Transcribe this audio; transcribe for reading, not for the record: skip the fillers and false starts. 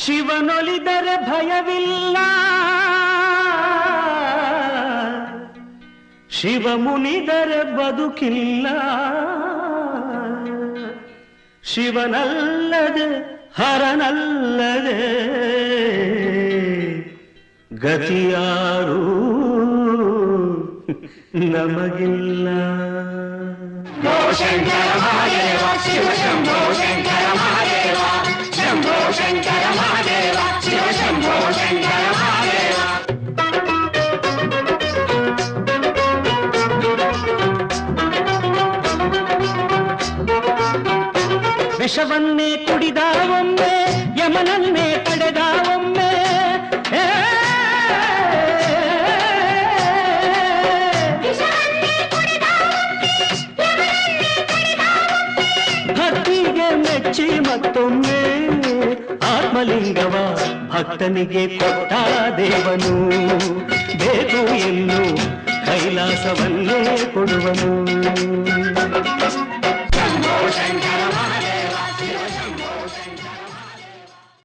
ಶಿವನೊಲಿದರೆ ಭಯವಿಲ್ಲ, ಶಿವ ಮುನಿದರೆ ಬದುಕಿಲ್ಲ. ಶಿವನಲ್ಲದೆ ಹರನಲ್ಲದೆ ಗತಿಯಾರು ನಮಗಿಲ್ಲ. ಶಂಕರ ಮಹಾದೇವ ಶಿವ ಶಂಭೋ ಶಂಕರ ಮಹಾದೇವ, ಶಂಭೋ ಶಂಕರ ಮಹಾದೇವ ಶಿವ ಶಂಭೋ ಶಂಕರ ಮಹಾದೇವ. ವಿಷವನ್ನೇ ಕುಡಿದ ಒಮ್ಮೆ, ಯಮನನ್ನೇ ಪಡೆದ ಒಮ್ಮೆ, ಭಕ್ತಿಗೆ ಮೆಚ್ಚಿ ಮತ್ತೊಮ್ಮೆ ಆತ್ಮಲಿಂಗವ ಭಕ್ತನಿಗೆ ಕೊಟ್ಟ ದೇವನು. ಬೇಕು ಎಂದು ಕೈಲಾಸವನ್ನೇ ಕೊಡುವನು. ಶಂಭೋ ಶಂಕರ ಮಹಾದೇವ.